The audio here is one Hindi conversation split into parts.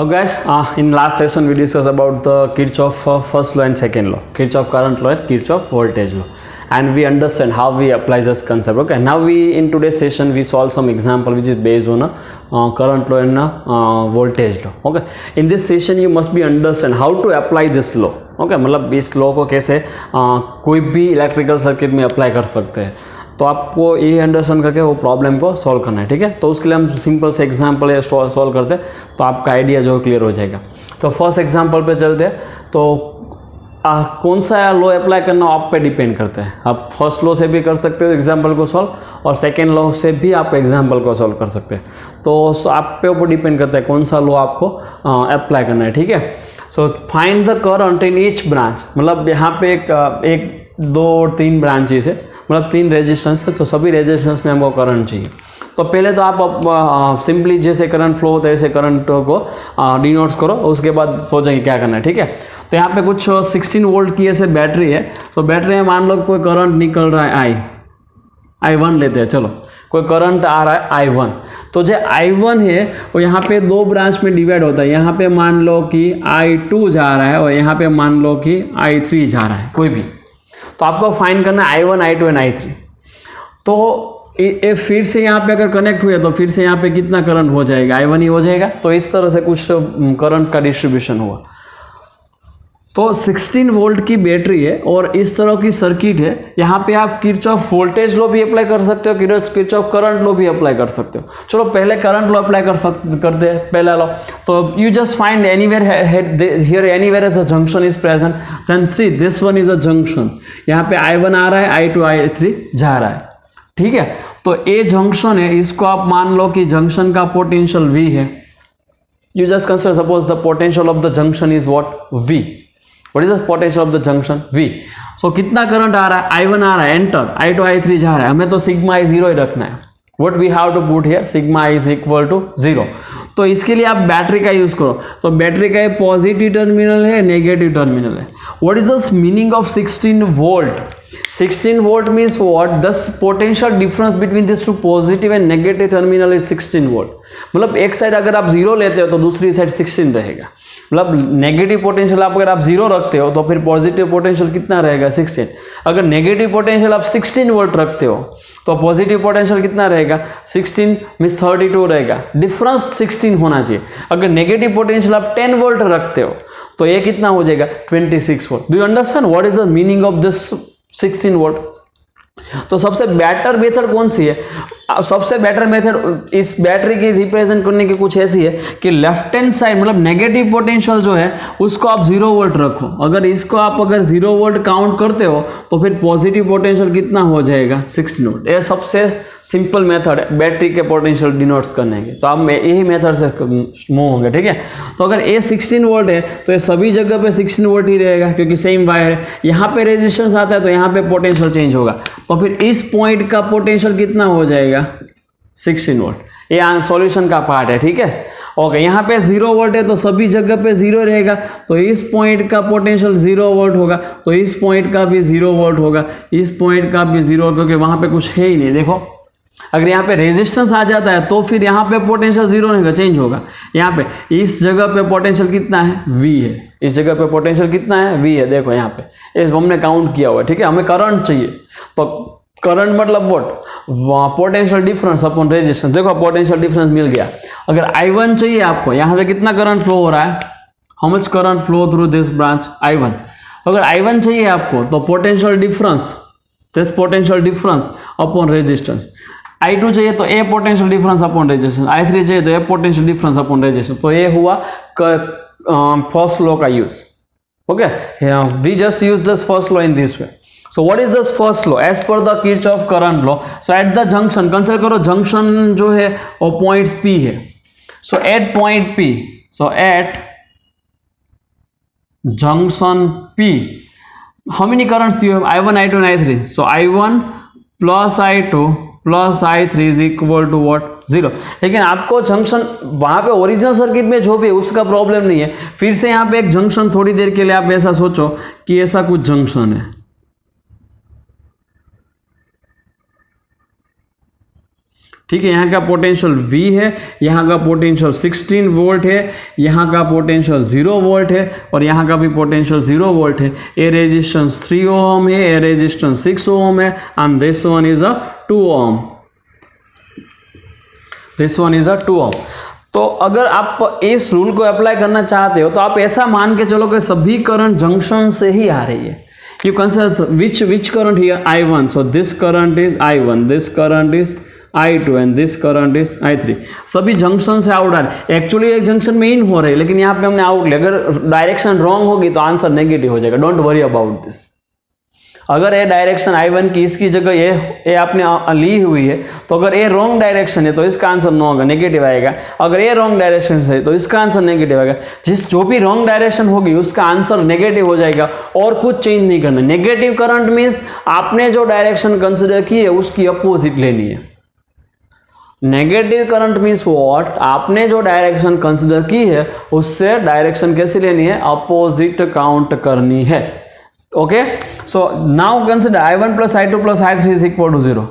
Guys, in last session we discussed about the Kirchhoff first law and second law, Kirchhoff current law and Kirchhoff voltage law, and we understand how we apply this concept. Okay, now in today's session we solve some example which is based on a current law and voltage law. Okay, in this session you must be understand how to apply this law. Okay, मतलब इस लॉ को कैसे कोई भी इलेक्ट्रिकल सर्किट में अप्लाई कर सकते हैं, तो आपको ये अंडरस्टैंड करके वो प्रॉब्लम को सॉल्व करना है. ठीक है, तो उसके लिए हम सिंपल से एग्जांपल या सॉल्व करते हैं तो आपका आइडिया जो क्लियर हो जाएगा. तो फर्स्ट एग्जांपल पे चलते हैं. तो कौन सा लॉ अप्लाई करना आप पे डिपेंड करते हैं. आप फर्स्ट लॉ से भी कर सकते हो एग्जांपल को सॉल्व, और सेकेंड लॉ से भी आप एग्जांपल को सॉल्व कर सकते हैं. तो आप पे ऊपर डिपेंड करता है कौन सा लॉ आपको अप्लाई करना है. ठीक है, so find the current in each branch. मतलब यहाँ पे एक दो और तीन ब्रांचेस है, मतलब तीन रेजिस्टेंस है, तो सभी रेजिस्टेंस में हमको करंट चाहिए. तो पहले तो आप सिंपली जैसे करंट फ्लो होता है ऐसे करंट को डिनोट्स करो, उसके बाद सोचेंगे क्या करना है. ठीक है, तो यहाँ पे कुछ 16 वोल्ट की ऐसे बैटरी है. तो बैटरी में मान लो कोई करंट निकल रहा है I1 लेते हैं. चलो, कोई करंट आ रहा है I1. तो जो I1 है वो यहाँ पे दो ब्रांच में डिवाइड होता है. यहाँ पे मान लो कि I2 जा रहा है और यहाँ पे मान लो कि I3 जा रहा है, कोई भी. तो आपको फाइंड करना है I1, I2 एंड I3. तो ये फिर से यहाँ पे अगर कनेक्ट हुए तो फिर से यहाँ पे कितना करंट हो जाएगा, I1 ही हो जाएगा. तो इस तरह से कुछ करंट का डिस्ट्रीब्यूशन हुआ. तो 16 वोल्ट की बैटरी है और इस तरह की सर्किट है. यहाँ पे आप किरचॉफ वोल्टेज लॉ भी अप्लाई कर सकते हो, किरचॉफ करंट लॉ भी अप्लाई कर सकते हो. चलो पहले करंट लॉ अप्लाई करते हैं. पहला लॉ, तो you just find anywhere here anywhere as a junction is present, then see this one is a junction. यहाँ पे I1 आ रहा है, I2 I3 जा रहा है. ठीक है, तो ए जंक्शन है, इसको आप मान लो कि जंक्शन का पोटेंशियल V है. You just consider suppose the potential of the junction is what, V. What is the potential of the junction? V. So कितना करंट आ रहा है, I1 आ रहा है, एंटर, I2 I3 जा रहा है. हमें तो सिग्मा I0 ही रखना है. What we have to put here, sigma is equal to 0. तो इसके लिए आप बैटरी का यूज करो. तो बैटरी का पॉजिटिव टर्मिनल है, नेगेटिव टर्मिनल है. What is the meaning of 16 volt? 16 volt means what? The potential difference between these two positive and negative terminal is 16 volt. मतलब एक साइड अगर आप 0 लेते हो तो दूसरी साइड 16 रहेगा. मतलब नेगेटिव पोटेंशियल आप अगर आप 0 रखते हो तो फिर पॉजिटिव पोटेंशियल कितना रहेगा, 16. अगर नेगेटिव पोटेंशियल आप 16 वोल्ट रखते हो तो पॉजिटिव पोटेंशियल कितना रहेगा, 16 मींस 32 रहेगा. डिफरेंस 16 होना चाहिए. अगर नेगेटिव पोटेंशियल आप 10 वोल्ट रखते हो तो ये कितना हो जाएगा, 26 volt. Do you understand what is the meaning of this 16 volt? तो सबसे बेटर मेथड कौन सी है? सबसे बेटर मेथड इस बैटरी की रिप्रेजेंट करने की कुछ ऐसी है कि लेफ्ट हैंड साइड मतलब नेगेटिव पोटेंशियल जो है उसको आप 0 वोल्ट रखो. अगर इसको आप अगर 0 वोल्ट काउंट करते हो तो फिर पॉजिटिव पोटेंशियल कितना हो जाएगा, 16 वोल्ट. ये सबसे सिंपल मेथड है बैटरी के पोटेंशियल डिनोट्स करने के. तो आप यही मेथड से मूव होंगे. ठीक है, तो अगर ये 16 वोल्ट है तो ये सभी जगह पे 16 वोल्ट ही रहेगा क्योंकि सेम वायर है. यहाँ पे रेजिस्टेंस आता है तो यहाँ पे पोटेंशियल चेंज होगा. तो फिर इस पॉइंट का पोटेंशियल कितना हो जाएगा, 16 वोल्ट. ये सॉल्यूशन का पार्ट है. ठीक है, ओके. यहाँ पे 0 वोल्ट है तो सभी जगह पे 0 रहेगा. तो इस पॉइंट का पोटेंशियल 0 वोल्ट होगा, तो इस पॉइंट का भी 0 वोल्ट होगा, इस पॉइंट का भी 0, क्योंकि वहां पे कुछ है ही नहीं. देखो, अगर यहाँ पे रेजिस्टेंस आ जाता है तो फिर यहाँ पे पोटेंशियल 0 नहीं होगा, चेंज होगा. यहाँ पे इस जगह पे पोटेंशियल कितना है, V है. इस जगह पे पोटेंशियल कितना है, V है. देखो यहाँ पे इस हमने काउंट किया हुआ है. ठीक है, हमें करंट चाहिए. तो करंट मतलब what, potential difference upon resistance. देखो पोटेंशियल डिफरेंस मिल गया. अगर I1 चाहिए आपको, यहाँ से कितना करंट फ्लो हो रहा है, how much current flow through this branch, I1. अगर I1 चाहिए आपको तो potential difference, this potential difference upon resistance. I2 चाहिए तो a potential difference upon resistance. I3 चाहिए तो a potential difference upon resistance. तो ये हुआ फर्स्ट लॉ का use. Okay, we just use this first law in this way. So what is this first law? As per the Kirchhoff current law, so at the junction, consider करो जंक्शन जो है वो पॉइंट्स P है. So at point P, so at junction P, how many currents you have? I1, I2 and I3. So I1 plus I2 plus I3 is equal to what? 0. लेकिन आपको जंक्शन वहां पे ओरिजिनल सर्किट में जो भी है उसका प्रॉब्लम नहीं है. फिर से यहाँ पे एक जंक्शन, थोड़ी देर के लिए आप ऐसा सोचो कि ऐसा कुछ जंक्शन है. ठीक है, यहाँ का पोटेंशियल V है, यहाँ का पोटेंशियल 16 वोल्ट है, यहाँ का पोटेंशियल 0 वोल्ट है और यहाँ का भी पोटेंशियल 0 वोल्ट है। ए रेजिस्टेंस 3 ओम है, ए रेजिस्टेंस 6 ओम है and this one is a 2 ohm, this one is a 2 ohm. तो अगर आप इस रूल को अप्लाई करना चाहते हो तो आप ऐसा मान के चलो कि सभी करंट जंक्शन से ही आ रही है। You consider which current here? I1. So this current is I1, this current is I2 and this current is I3. सभी जंक्शन से आउट आ रहे हैं। एक्चुअली एक जंक्शन में इन हो रहे हैं लेकिन यहाँ पे हमने आउट लिया। अगर डायरेक्शन रॉन्ग होगी तो आंसर नेगेटिव हो जाएगा। Don't worry about this. अगर ये डायरेक्शन I1 की इसकी जगह ये आपने ली हुई है तो अगर ये रॉन्ग डायरेक्शन है तो इसका आंसर नो होगा, नेगेटिव आएगा। अगर ये रॉन्ग डायरेक्शन है तो इसका आंसर नेगेटिव आएगा। जो भी रॉन्ग डायरेक्शन होगी उसका आंसर नेगेटिव हो जाएगा और कुछ चेंज नहीं करना। नेगेटिव करंट मीन्स आपने जो डायरेक्शन कंसिडर की है उसकी अपोजिट लेनी है। Negative current means what? आपने जो डायरेक्शन कंसिडर की है उससे डायरेक्शन कैसे लेनी है? अपोजिट काउंट करनी है। Okay, so now consider I1 plus I2 plus I3 is equal to 0.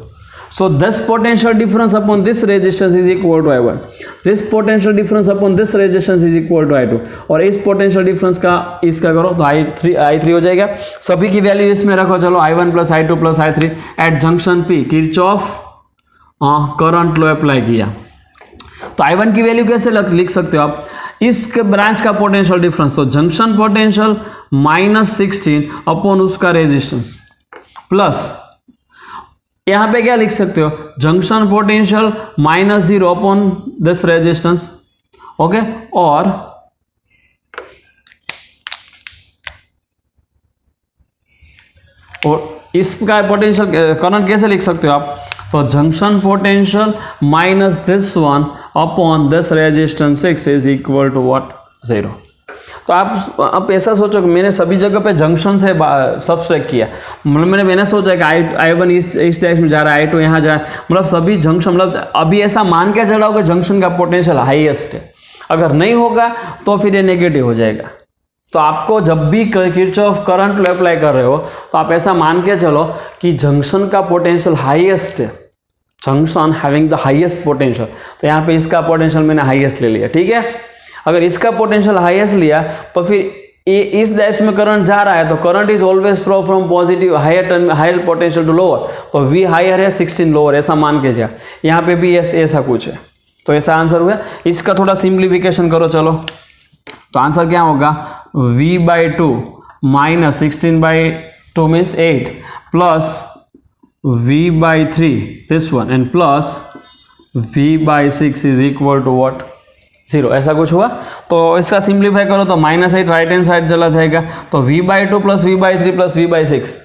So this potential difference upon this resistance is equal to I1. This potential difference upon this resistance is equal to I2. और इस potential difference का इसका करो तो I3 हो जाएगा। सभी की वैल्यू इसमें रखो। चलो I1 plus I2 plus I3 at junction P Kirchhoff current law apply किया तो I1 की वैल्यू कैसे लिख सकते हो आप? इस ब्रांच का पोटेंशियल डिफरेंस, तो जंक्शन पोटेंशियल -16 अपॉन उसका रेजिस्टेंस प्लस यहां पे क्या लिख सकते हो? Junction potential -0 upon this resistance. Okay, और इसका पोटेंशियल करंट कैसे लिख सकते हो आप? तो junction potential minus this one upon this resistance 6 is equal to what? 0। तो आप ऐसा सोचो कि मैंने सभी जगह पे जंक्शन से सब्सट्रैक्ट किया। मतलब मैंने सोचा कि I1 इस डायरेक्शन में जा रहा है, I2 यहाँ जा रहा है, मतलब सभी जंक्शन, मतलब अभी ऐसा मान के चलाओ कि जंक्शन का पोटेंशियल हाईएस्ट है। अगर नहीं होगा तो फिर ये नेगेटिव हो जाएगा। तो आपको जब भी किरचॉफ करंट लॉ अप्लाई कर रहे हो तो आप ऐसा मान के चलो कि जंक्शन का पोटेंशियल हाईएस्ट है, junction having the highest potential. तो यहाँ पे इसका पोटेंशियल मैंने हाईएस्ट ले लिया, ठीक है। अगर इसका पोटेंशियल हाईएस्ट लिया तो फिर इस डैश में करंट जा रहा है तो current is always flow from positive higher potential to lower. तो V हायर है 16 लोअर, ऐसा मान के जा। यहाँ पे भी ऐसा कुछ है, तो ऐसा आंसर हुआ। इसका थोड़ा सिंप्लीफिकेशन करो चलो, तो आंसर क्या होगा? V/2 minus 16/2 means 8 plus V/3 this one and plus V/6 is equal to what? 0। ऐसा कुछ हुआ। तो इसका सिंप्लीफाई करो तो -8 राइट हैंड साइड चला जाएगा। तो V/2 plus V/3 plus V/6,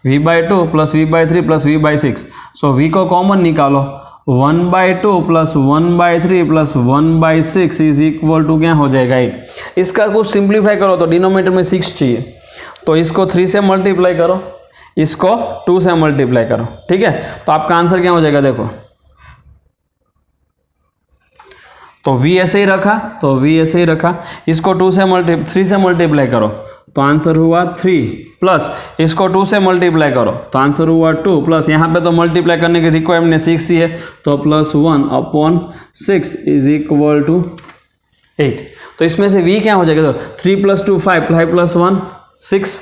V/2 plus V/3 plus V/6। So V को कॉमन निकालो, 1/2 plus 1/3 plus 1/6 is equal to क्या हो जाएगा? 8। इसका कुछ सिंप्लीफाई करो तो डिनोमिनेटर में 6 चाहिए, तो इसको 3 से मल्टीप्लाई करो, इसको 2 से मल्टीप्लाई करो, ठीक है। तो आपका आंसर क्या हो जाएगा? देखो, तो V ऐसे ही रखा, तो V ऐसे ही रखा, इसको 3 से मल्टीप्लाई करो तो आंसर हुआ 3 प्लस इसको 2 से मल्टीप्लाई करो तो आंसर हुआ 2 प्लस यहाँ पे तो मल्टीप्लाई करने की रिक्वायरमेंट 6 ही है तो प्लस 1/6 इज इक्वल टू 8। तो इसमें से V क्या हो जाएगा? तो 3 + 2 5, 5 + 1 6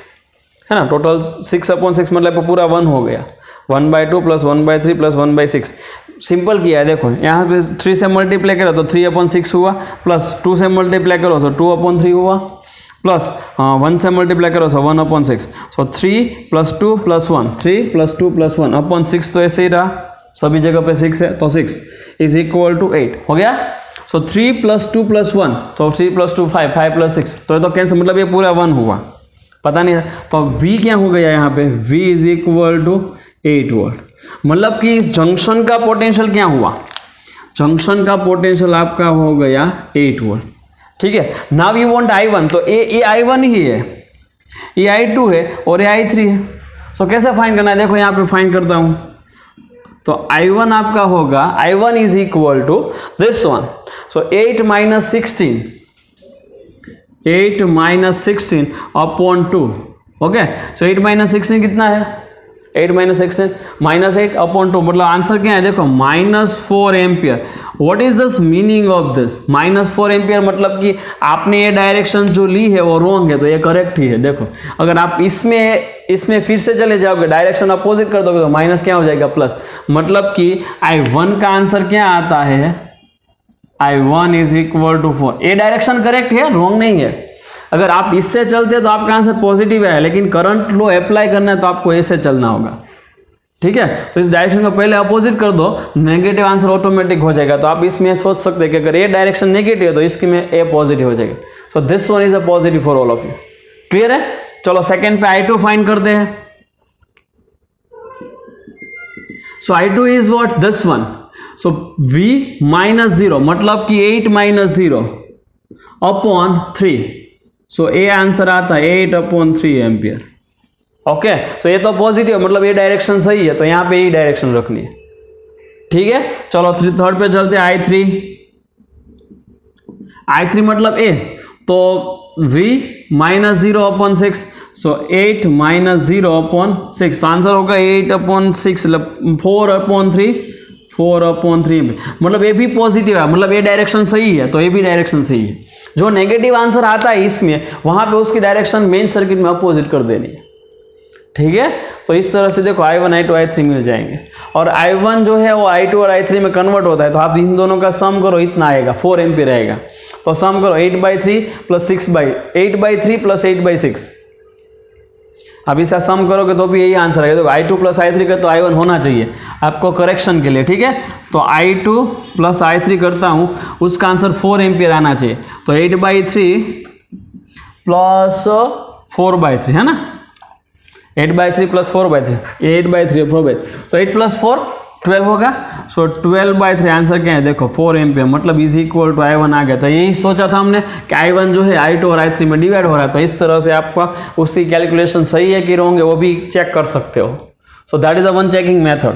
है ना। टोटल 6/6 मतलब पूरा 1 हो गया। 1/2 प्लस 1/3 प्लस 1/6 सिंपल किया है। देखो यहाँ पे 3 से मल्टीप्लाई करो तो 3/6 हुआ, प्लस 2 से मल्टीप्लाई करो तो 2/3 हुआ, प्लस 1 से मल्टीप्लाई करो तो 1/6। सो 3 + 2 + 1, 3 + 2 + 1/6 तो ऐसे ही रहा, सभी जगह पे 6 है तो 6 इज इक्वल टू 8 हो गया। सो 3 + 2 + 1 तो 3 + 2 5, 5 + 6 तो कैंसिल, मतलब ये पूरा 1 हुआ, पता नहीं। तो V क्या हो गया यहाँ पे? V is equal to 8 volt. मतलब कि इस जंक्शन का पोटेंशियल क्या हुआ? जंक्शन का पोटेंशियल आपका हो गया 8 वोल्ट, ठीक है। नाउ यू वांट I1, तो ये I1 ही है, ये I2 है और ये I3 है। सो कैसे फाइंड करना है? देखो यहाँ पे फाइंड करता हूं, तो I1 आपका होगा, I1 is equal to this one. So 8 - 16 upon 2। Okay, so 8 - 16 कितना है? 8 माइनस एक्सटेंड -8 अपॉन 2, मतलब आंसर क्या है देखो -4 ampere. What is this meaning of this -4 ampere, मतलब कि आपने ये डायरेक्शन जो ली है वो रॉन्ग है, तो ये करेक्ट ही है। देखो अगर आप इसमें फिर से चले जाओगे, डायरेक्शन अपोजिट कर दोगे तो माइनस क्या हो जाएगा प्लस, मतलब कि I1 का आंसर क्या आता है, I1 इज इक्वल टू 4। ये डायरेक्शन करेक्ट है, रॉन्ग नहीं है। अगर आप इससे चलते तो आपका आंसर पॉजिटिव है, लेकिन करंट लो अप्लाई करना है तो आपको ऐसे चलना होगा, ठीक है। तो इस डायरेक्शन को पहले अपोजिट कर दो, नेगेटिव आंसर ऑटोमेटिक हो जाएगा। तो आप इसमें सोच सकते हैं कि अगर ये डायरेक्शन नेगेटिव है तो इसकी में ए पॉजिटिव हो जाएगा। So this one is a positive for all of you. Clear है? चलो सेकंड पे I2 फाइंड करते हैं। सो I2 is what, this one. So V -0 मतलब कि 8 - 0 अपॉन 3। सो ए आंसर आता है 8/3 एम्पियर। ओके, सो ये तो पॉजिटिव मतलब ये डायरेक्शन सही है, तो यहाँ पे ये डायरेक्शन रखनी है, ठीक है। चलो थर्ड पे चलते हैं। I3 मतलब ए, तो V -0/6, सो 8 - 0/6, तो आंसर होगा 8/6 4/3 मतलब ये भी पॉजिटिव है, मतलब ये डायरेक्शन सही है, तो ये भी डायरेक्शन सही है। जो नेगेटिव आंसर आता है इसमें, वहां पे उसकी डायरेक्शन मेन सर्किट में अपोजिट कर देनी है, ठीक है। तो इस तरह से देखो I1 I2 I3 मिल जाएंगे, और I1 जो है वो I2 और I3 में कन्वर्ट होता है, तो आप इन दोनों का सम करो, इतना आएगा 4 एम्पीयर आएगा। तो सम करो 8/3 प्लस 8/3 प्लस 8/6, अब इसका सम करोगे तो भी यही आंसर आएगा। देखो I2 प्लस I3 का तो I1 होना चाहिए आपको करेक्शन के लिए, ठीक है। तो I2 प्लस I3 करता हूँ, उसका आंसर 4 एम्पियर आना चाहिए। तो 8/3 प्लस 4/3 है ना, 8/3 प्लस 4/3, 8/3 4/3, तो 8 प्लस 4 12 होगा। सो 12/3 आंसर क्या है देखो 4 एम्पियर, मतलब इज इक्वल टू I1 आ गया। तो यही सोचा था हमने कि I1 जो है I2 और I3 में डिवाइड हो रहा है, तो इस तरह से आपका उसकी कैलकुलेशन सही है कि रॉन्ग है वो भी चेक कर सकते हो। So that is a one checking method,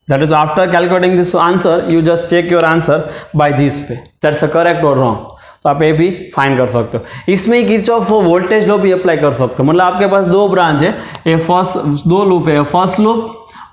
that is after calculating this answer you just check your answer by this way, that's a correct और रॉन्ग। तो आप ये भी फाइंड कर सकते हो। इसमें ही किरचॉफ वोल्टेज लॉ भी अप्लाई कर सकते हो, मतलब आपके पास दो ब्रांच है, ए फर्स्ट दो लूप है, फर्स्ट लूप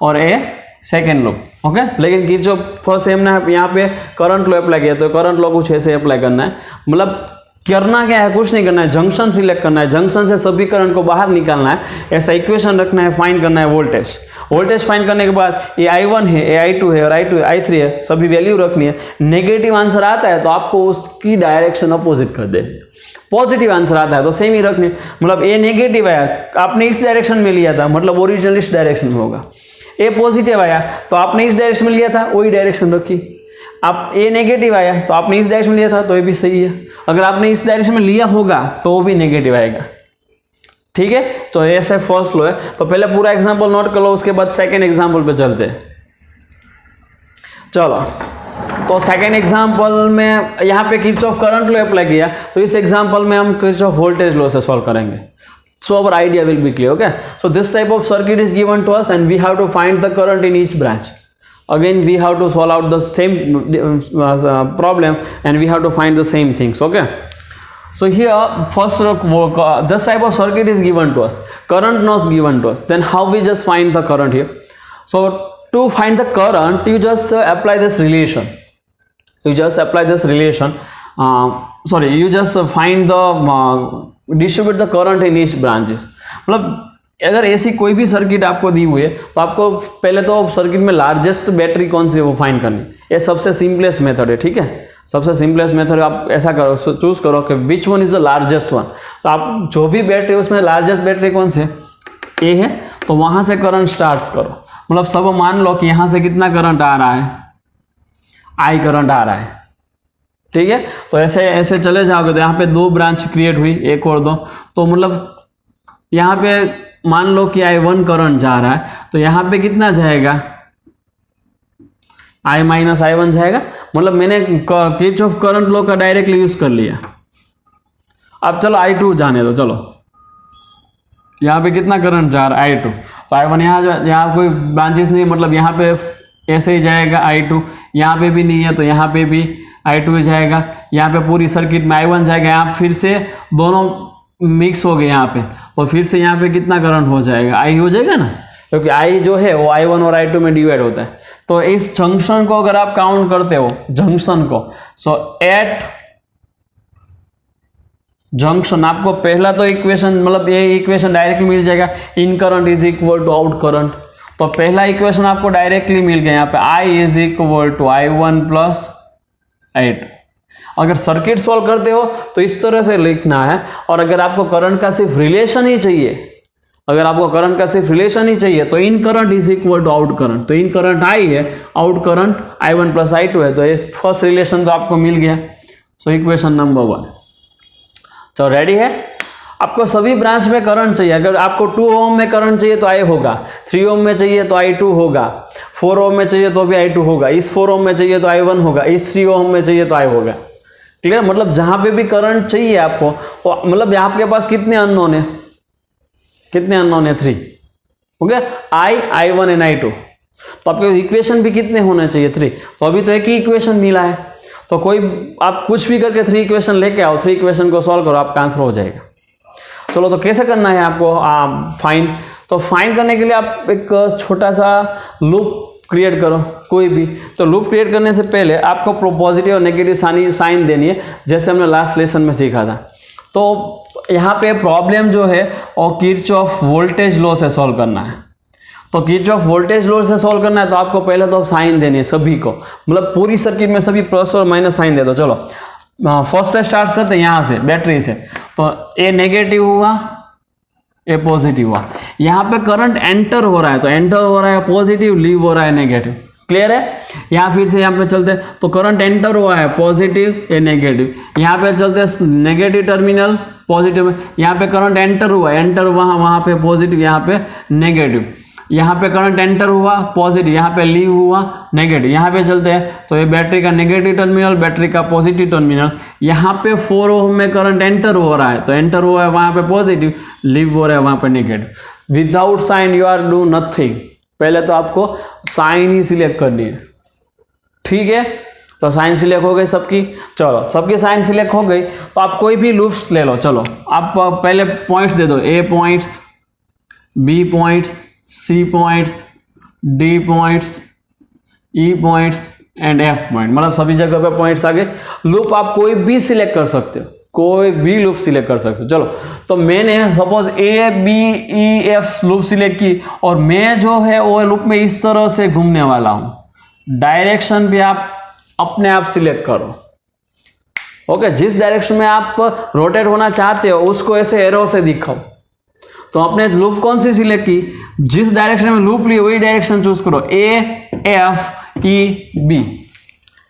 और ए सेकेंड लूप, ओके। लेकिन किरचॉफ फर्स्ट हमने यहाँ पे करंट लॉ अप्लाई किया, तो करंट लॉ कुछ ऐसे अप्लाई करना है, मतलब करना क्या है, कुछ नहीं करना है, जंक्शन सिलेक्ट करना है, जंक्शन से सभी करंट को बाहर निकालना है, ऐसा इक्वेशन रखना है, फाइंड करना है वोल्टेज। वोल्टेज फाइंड करने के बाद ये I1 है, ये I2 है और I3 है, सभी वैल्यू रखनी है। नेगेटिव आंसर आता है तो आपको उसकी डायरेक्शन अपोजिट कर देनी है, पॉजिटिव आंसर आता है तो सेम ही रखनी है। मतलब ए नेगेटिव आया, आपने इस डायरेक्शन में लिया था, मतलब ओरिजिनल इस डायरेक्शन में होगा। ए पॉजिटिव आया तो आपने इस डायरेक्शन में लिया था, वही डायरेक्शन रखी। आप ए नेगेटिव आया तो आपने इस डायरेक्शन में लिया था, तो ये भी सही है। अगर आपने इस डायरेक्शन में लिया होगा तो वो भी नेगेटिव आएगा, ठीक है। तो ऐसे फर्स्ट लॉ है। तो पहले पूरा एग्जांपल नोट कर लो, उसके बाद सेकंड एग्जांपल पे चलते हैं। चलो, तो सेकंड एग्जांपल में यहाँ पे किरचॉफ करंट लॉ अप्लाई किया, तो इस एग्जांपल में हम किरचॉफ वोल्टेज लॉ से सॉल्व करेंगे। So our idea will be clear, okay? So this type of circuit is given to us and we have to find the current in each branch. Again we have to solve out the same problem and we have to find the same things, okay? So here first this type of circuit is given to us, current not given to us, then how we just find the current here? So to find the current you just apply this relation, you just apply this relation, you just find the distribute the current in each branches. मतलब अगर ऐसी कोई भी सर्किट आपको दी हुई है तो आपको पहले तो सर्किट में लार्जेस्ट बैटरी कौन सी है वो फाइंड करनी, ये सबसे सिंपलेस्ट मेथड है, ठीक है। सबसे सिंपलेस्ट मेथड आप ऐसा करो, चूज करो कि which one is the largest one. तो आप जो भी बैटरी उसमें लार्जेस्ट बैटरी कौन से ए है, तो वहां से करंट स्टार्ट करो। मतलब सब मान लो कि यहां से कितना करंट आ रहा है, आई करंट आ रहा है, ठीक है। तो ऐसे ऐसे चले जाओगे तो यहाँ पे दो ब्रांच क्रिएट हुई, एक और दो, तो मतलब यहाँ पे मान लो कि I1 करंट जा रहा है, तो यहाँ पे कितना जाएगा, I माइनस I1 जाएगा। मतलब मैंने किरचॉफ करंट लॉ का डायरेक्टली यूज कर लिया। अब चलो I2 जाने दो, चलो यहाँ पे कितना करंट जा रहा है I2, तो I1 यहाँ कोई ब्रांचेस नहीं, मतलब यहाँ पे ऐसे ही जाएगा I2, यहाँ पे भी नहीं है तो यहाँ पे भी I2 जाएगा, यहाँ पे पूरी सर्किट में I1 जाएगा। यहाँ फिर से दोनों मिक्स हो गए यहाँ पे, तो फिर से यहाँ पे कितना करंट हो जाएगा, आई हो जाएगा ना, क्योंकि आई जो है वो I1 और I2 में डिवाइड होता है। तो इस जंक्शन को अगर आप काउंट करते हो जंक्शन को, सो एट जंक्शन आपको पहला तो इक्वेशन मतलब ये इक्वेशन डायरेक्टली मिल जाएगा, in current is equal to out current. तो पहला इक्वेशन आपको डायरेक्टली मिल गया, यहाँ पे I is equal to I1 plus I2। अगर सर्किट सॉल्व करते हो तो इस तरह से लिखना है, और अगर आपको करंट का सिर्फ रिलेशन ही चाहिए, अगर आपको करंट का सिर्फ रिलेशन ही चाहिए तो in current is equal to out current. तो इन करंट I है, out current I1 plus I2 है, तो ये फर्स्ट रिलेशन तो आपको मिल गया। So equation number 1। तो रेडी है, आपको सभी ब्रांच में करंट चाहिए। अगर आपको 2 ओम में करंट चाहिए तो I होगा, 3 ओम में चाहिए तो I2 होगा, 4 ओम में चाहिए तो भी I2 होगा, इस 4 ओम में चाहिए तो I1 होगा, इस 3 ओम में चाहिए तो I होगा। क्लियर, मतलब जहां पे भी करंट चाहिए आपको, तो मतलब आपके पास कितने अननोन है, कितने अननोन है, 3 हो गया, I1 एंड I2। तो आपके इक्वेशन भी कितने होने चाहिए, 3। तो अभी तो एक ही इक्वेशन मिला है, तो कोई आप कुछ भी करके 3 इक्वेशन लेके आओ, 3 इक्वेशन को सॉल्व करो, आपका आंसर हो जाएगा। चलो, तो कैसे करना है आपको फाइंड। तो फाइंड करने के लिए आप एक छोटा सा लूप क्रिएट करो कोई भी। तो लूप क्रिएट करने से पहले आपको पॉजिटिव और नेगेटिव साइन देनी है, जैसे हमने लास्ट लेसन में सीखा था। तो यहाँ पे प्रॉब्लम जो है और किरचॉफ वोल्टेज लॉ से सॉल्व करना है। तो किरचॉफ वोल्टेज लॉ से सॉल्व करना है तो आपको पहले तो साइन देनी है सभी को, मतलब पूरी सर्किट में सभी प्लस और माइनस साइन दे दो। चलो फर्स्ट से स्टार्ट करते हैं, यहाँ से बैटरी से। तो ए नेगेटिव हुआ, ए पॉजिटिव हुआ। यहाँ पे करंट एंटर हो रहा है, तो एंटर हो रहा है पॉजिटिव, लीव हो रहा है नेगेटिव। क्लियर है, यहाँ फिर से यहाँ पे चलते हैं, तो करंट एंटर हुआ है पॉजिटिव, ए नेगेटिव। यहाँ पे चलते हैं नेगेटिव टर्मिनल पॉजिटिव, यहाँ पे करंट एंटर हुआ, एंटर वहाँ पे पॉजिटिव, यहाँ पे नेगेटिव। यहाँ पे करंट एंटर हुआ पॉजिटिव, यहाँ पे लीव हुआ नेगेटिव। यहाँ पे चलते हैं, तो ये बैटरी का नेगेटिव टर्मिनल, बैटरी का पॉजिटिव टर्मिनल। यहाँ पे 4 ओम में करंट एंटर हो रहा है, तो एंटर हुआ है वहाँ पे पॉजिटिव, लीव हो रहा है वहाँ पे negative. Without sign you are do nothing. पहले तो आपको साइन ही सिलेक्ट करनी है, ठीक है। तो साइन सिलेक्ट हो गई सबकी। चलो, सबकी साइन सिलेक्ट हो गई, तो आप कोई भी लूप्स ले लो। चलो, आप पहले पॉइंट्स दे दो, A points, B points, C points, D points, E points and F point, मतलब सभी जगह पे पॉइंट्स आ गए। लूप आप कोई भी सिलेक्ट कर सकते हो, कोई भी लूप सिलेक्ट कर सकते हो। चलो, तो मैंने suppose A B E F loop select की, और मैं जो है वो लूप में इस तरह से घूमने वाला हूं। डायरेक्शन भी आप अपने आप सिलेक्ट करो, ओके। जिस डायरेक्शन में आप रोटेट होना चाहते हो उसको ऐसे एरो से दिखाओ। तो आपने लूप कौन सी सिलेक्ट की, जिस डायरेक्शन में लूप ली वही डायरेक्शन चूज करो, A F E B,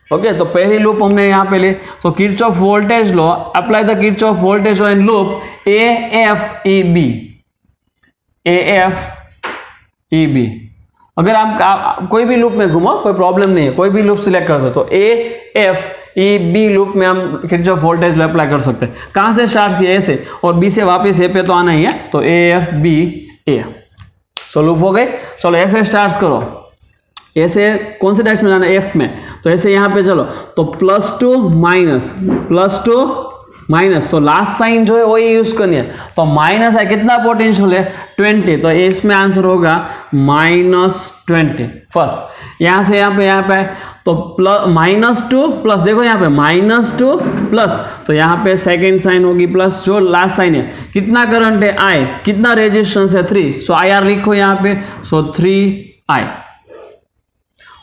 okay. तो पहली लूप हमने यहाँ पे ली, so Kirchhoff voltage law, apply the Kirchhoff voltage law in loop A F E B, A F E B. अगर आप कोई भी लूप में घूमो कोई प्रॉब्लम नहीं है, कोई भी लूप सिलेक्ट कर सकते हो। A F E B loop में हम किरचॉफ वोल्टेज लॉ अप्लाई कर सकते हैं। कहां से स्टार्ट किया, ए से, और बी से वापस ए पे तो आना ही है, तो A F B A. So loop हो गए। चलो, ऐसे स्टार्ट करो, ऐसे कौन से डायरेक्शन में जाना है, एफ में। तो ऐसे यहाँ पे चलो, तो +2 माइनस, +2 माइनस, तो लास्ट साइन जो है वही यूज करनी है। तो माइनस है, कितना पोटेंशियल है 20, तो इसमें आंसर होगा -20 फर्स्ट। यहाँ से यहाँ पे तो -2 प्लस, देखो यहाँ पे -2 प्लस, तो यहाँ पे सेकेंड साइन होगी प्लस, जो लास्ट साइन है। कितना करंट है I, कितना रेजिस्टेंस है 3, सो IR लिखो यहाँ पे, सो 3I।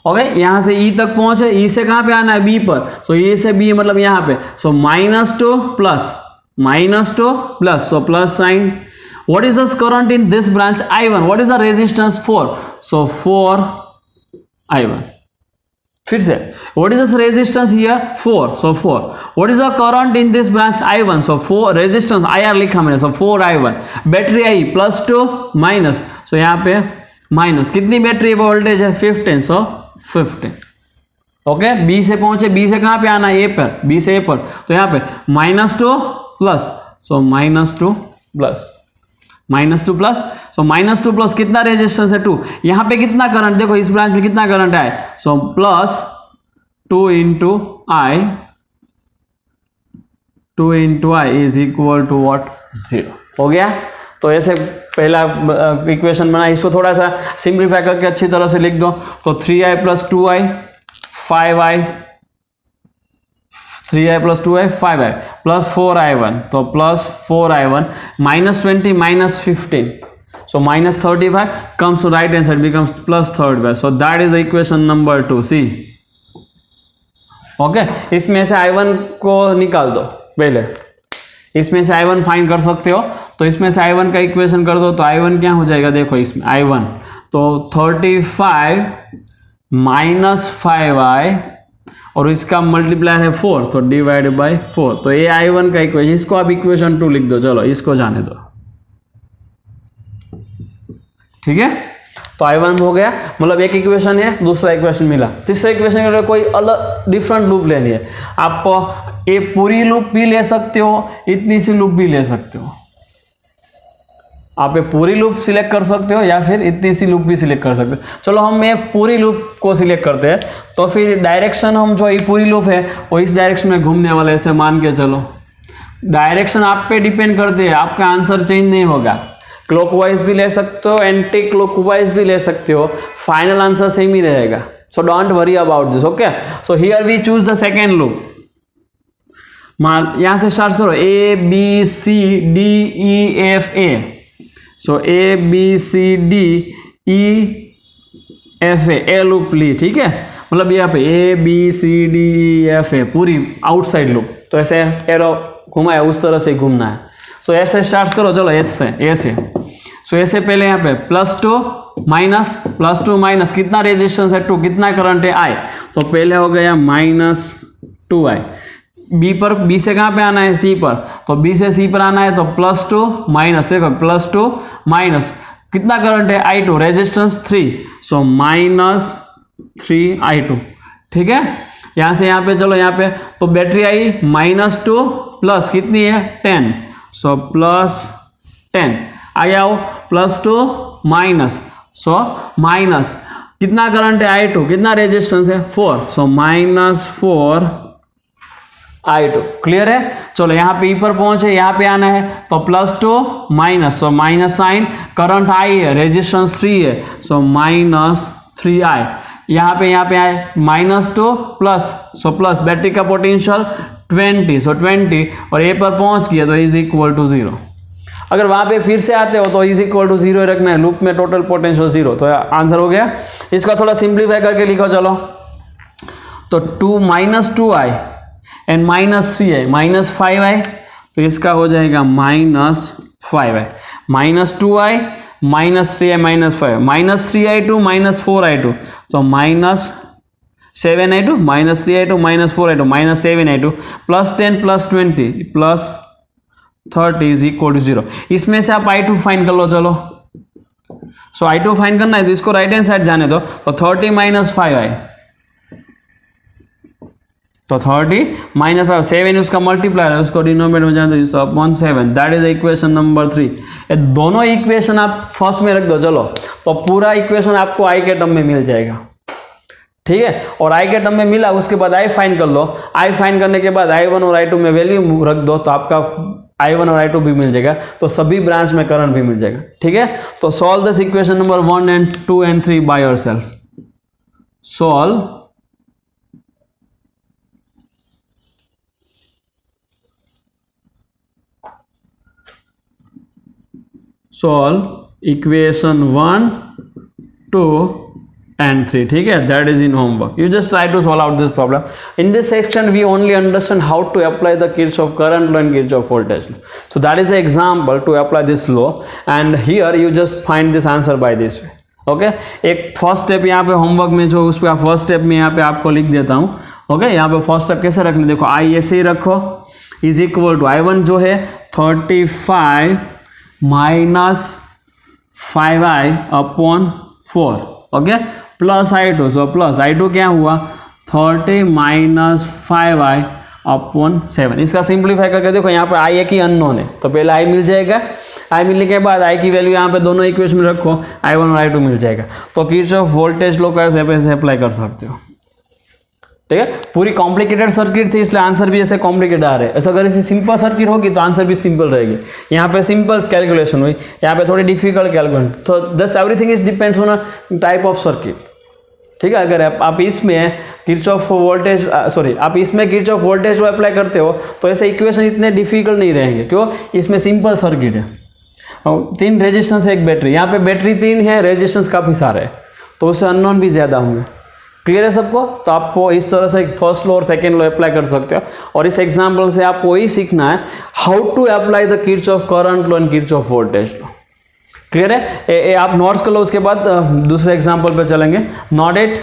ओके, यहां से ई तक पहुंचे, ई से कहां पे आना है, बी पर, सो ई से बी मतलब यहां पे, सो -2 plus, so plus sign. What is the current in this branch, I1, what is the resistance 4, so 4I1। फिर से, what is the resistance here 4, so 4। What is the current in this branch I1, so 4, resistance IR लिखा मैंने, सो 4I1। बैटरी आई +2 माइनस, सो यहाँ पे माइनस, कितनी बैटरी वोल्टेज है 15, सो 15। ओके, बी से पहुंचे, बी से कहां पे आना है, ए पर, बी से ए पर, तो यहाँ पे -2 प्लस, सो -2 प्लस, -2 प्लस, सो -2 प्लस, कितना रेजिस्टेंस है 2। यहाँ पे कितना करंट, देखो इस ब्रांच में कितना करंट है, so +2 × I 2 into I is equal to what 0। हो गया। तो ऐसे पहला इक्वेशन बना, इसको थोड़ा सा सिंप्लीफाई करके अच्छी तरह से लिख दो। तो 3i plus 2i 5i, 3i plus 2i 5i plus 4i1, तो plus 4i1 minus 20 minus 15, so minus 35 comes to right hand side, becomes plus 35, so that is the equation number 2, see। Okay, इसमें से i1 को निकाल दो पहले, इसमें से i1 फाइंड कर सकते हो। तो इसमें से i1 का इक्वेशन कर दो, तो i1 क्या हो जाएगा, देखो इसमें i1 तो 35 माइनस 5i और इसका मल्टीप्लायर है 4, तो डिवाइड बाय 4, तो ये i1 का इक्वेशन, इसको आप इक्वेशन 2 लिख दो। चलो इसको जाने दो, ठीक है। तो i1 हो गया, मतलब एक इक्वेशन है, दूसरा इक्वेशन मिला। तीसरा इक्वेशन के लिए कोई अलग डिफरेंट लूप लेनी है। आप ये पूरी लूप भी ले सकते हो, इतनी सी लूप भी ले सकते हो। आप ये पूरी लूप सिलेक्ट कर सकते हो या फिर इतनी सी लूप भी सिलेक्ट कर सकते हो। चलो हम ये पूरी लूप को सिलेक्ट करते हैं, तो फिर डायरेक्शन हम जो ये पूरी लूप है वो इस डायरेक्शन में घूमने वाले, ऐसे मान के चलो। डायरेक्शन आप पे डिपेंड करते हैं, आपका आंसर चेंज नहीं होगा। क्लॉकवाइज भी ले सकते हो, एंटी क्लॉकवाइज भी ले सकते हो, फाइनल आंसर सेम ही रहेगा। So don't worry about this, okay. So here we choose the second loop. यहां से स्टार्ट करो, A B C D E F A. So A B C D E F A loop ली, ठीक है। मतलब यहाँ पे A B C D E F A पूरी आउटसाइड लूप, तो ऐसे एरो घुमाया, उस तरह से घूमना है। सो ऐसे स्टार्ट करो, चलो एस से, ए से। सो ऐसे पहले यहाँ पे +2 माइनस, +2 माइनस, कितना रेजिस्टेंस है 2, कितना करंट है I, तो पहले हो गया -2i। बी पर, बी से कहाँ पे आना है, सी पर, तो बी से सी पर आना है, तो +2 माइनस, देखो +2 माइनस, कितना करंट है I2, रेजिस्टेंस 3, सो -3i2, ठीक है। यहाँ से यहाँ पे चलो, यहाँ पे तो बैटरी आई -2 प्लस कितनी है 10, सो +10 आ जाओ, +2 माइनस, सो माइनस, कितना करंट है I2, कितना रेजिस्टेंस है 4, सो -4i2, क्लियर है। चलो यहाँ पे ई पर पहुंचे, यहाँ पे आना है, तो +2 minus, so minus sign, current I है, रेजिस्टेंस 3 है, सो -3i। यहाँ पे आए -2 प्लस, सो प्लस, बैटरी का पोटेंशियल 20, सो 20, और ए पर पहुंच गया तो इज इक्वल टू 0। अगर वहां पे फिर से आते हो तो इज इक्वल टू 0 रखना है, लूप में टोटल पोटेंशियल 0, तो आंसर हो गया। इसका थोड़ा सिंप्लीफाई करके लिखो, चलो। तो -2i एंड -3i -5i, तो इसका हो जाएगा -5i, -2i -3i -5, -3i2 -4i2, तो -7i2 -3i2 -4i2 -7i2 +10 +20 +30 is equal to 0। इसमें से आप I2 फाइंड कर लो, चलो। सो I2 फाइंड करना है, तो इसको राइट हैंड साइड जाने दो, तो 30 -5i, तो 30 -5, 7 उसका मल्टीप्लायर है, उसको डिनोमिनेटर में जाने दो, upon 7, that is equation number 3। ये दोनों इक्वेशन आप फर्स्ट में रख दो, चलो, तो पूरा इक्वेशन आपको I के टर्म में मिल जाएगा, ठीक है। और I के टर्म में मिला, उसके बाद I फाइंड कर लो। I फाइंड करने के बाद I1 और I2 में वैल्यू रख दो, तो आपका I1 और I2 भी मिल जाएगा, तो सभी ब्रांच में करंट भी मिल जाएगा, ठीक है। तो solve this equation number 1 and 2 and 3 by yourself. Solve equation 1, 2 and 3, ठीक है। That is in homework, you just try to solve out this problem. In this section we only understand how to apply the Kirchhoff current law and Kirchhoff voltage law. So that is the example to apply this law, and here you just find this answer by this way, okay। एक फर्स्ट स्टेप यहाँ पे होमवर्क में जो उसका फर्स्ट स्टेप में यहाँ पे आपको लिख देता हूँ, ओके। यहाँ पे फर्स्ट स्टेप कैसे रखना, देखो I ऐसे ही रखो, इज इक्वल टू I1 जो है 35 -5i upon 4, okay, plus I2, so plus I2 क्या हुआ 30 -5i अपॉन 7। इसका सिंप्लीफाई करके देखो, यहाँ पर I एक ही अननोन है, तो पहले I मिल जाएगा, I मिलने के बाद I की वैल्यू यहाँ पे दोनों इक्वेशन में रखो, I1 और I2 मिल जाएगा। तो किरचॉफ वोल्टेज लॉ कैसे अप्लाई कर सकते हो, ठीक है, पूरी कॉम्प्लिकेटेड सर्किट थी इसलिए आंसर भी ऐसे कॉम्प्लिकेटेड आ रहे हैं। ऐसा अगर ऐसी सिंपल सर्किट होगी तो आंसर भी सिंपल रहेगी। यहाँ पे सिंपल कैलकुलेशन हुई, यहाँ पे थोड़ी डिफिकल्ट कैलकुलेशन, तो this everything is depends on a type of circuit. ठीक है, अगर आप इसमें किरचॉफ वोल्टेज आप इसमें किरचॉफ वोल्टेज लॉ अप्लाई करते हो तो ऐसे इक्वेशन इतने डिफिकल्ट नहीं रहेंगे। क्यों? इसमें सिंपल सर्किट है, 3 रेजिस्टेंस एक बैटरी, यहाँ पे बैटरी 3 है, रेजिस्टेंस काफ़ी सारे है, तो उससे अननोन भी ज़्यादा होंगे। क्लियर है सबको? तो आपको इस तरह से फर्स्ट लॉ और सेकेंड लॉ अप्लाई कर सकते हो। और इस एग्जाम्पल से आपको यही सीखना है how to apply the Kirchhoff current law and Kirchhoff voltage law. Clear है? ए आप नोट्स कर लो, उसके बाद दूसरे एग्जाम्पल पे चलेंगे। Note it.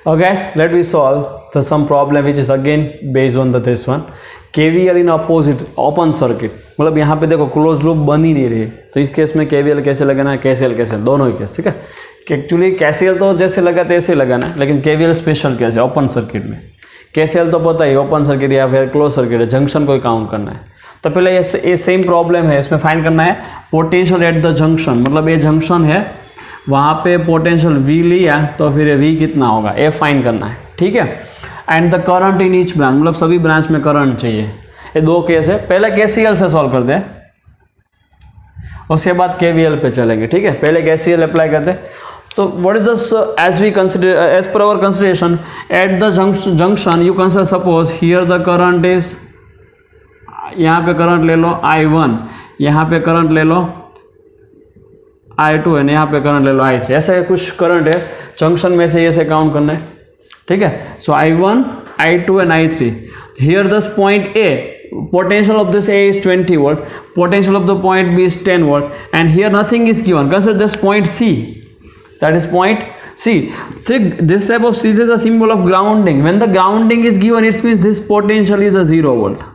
guys, let me solve the some problem which is again based on this one, KVL in opposite open circuit। मतलब यहाँ पे देखो क्लोज लूप बन ही नहीं रही, तो इस केस में KVL कैसे लगाना है, KCL कैसे, दोनों ही केस। ठीक है, कि एक्चुअली KCL तो जैसे लगाते ऐसे लगाना है, लेकिन KVL स्पेशल केस है ओपन सर्किट में। KCL तो पता ही ओपन सर्किट या फिर क्लोज सर्किट है, जंक्शन को ही काउंट करना है। तो पहले ये सेम प्रॉब्लम है, इसमें फाइंड करना है पोटेंशियल एट द जंक्शन। मतलब ये जंक्शन है, वहाँ पे पोटेंशियल V लिया तो फिर V कितना होगा ये फाइंड करना है। ठीक है, and the current in each branch, मतलब सभी ब्रांच में करंट चाहिए। ये 2 केस है, पहले KCL से सॉल्व करते हैं, उसके बाद KVL पे चलेंगे। ठीक है, पहले KCL अप्लाई करते हैं। तो what is this, as we consider, as per our consideration at the junction you consider, suppose here the current is, यहाँ पे करंट ले लो I1, यहाँ पे करंट ले लो I2 है, यहाँ पे करंट ले लो I3, ऐसे कुछ करंट है जंक्शन में से, ऐसे काउंट करना है। ठीक है, सो I1, I2 and I3। Here this point A, potential of this A is 20 volt, potential of the point B is 10 volt, and here nothing is given. Consider this point C, that is point C. This type of C is a symbol of grounding. When the grounding is given, it means this potential is a 0 volt.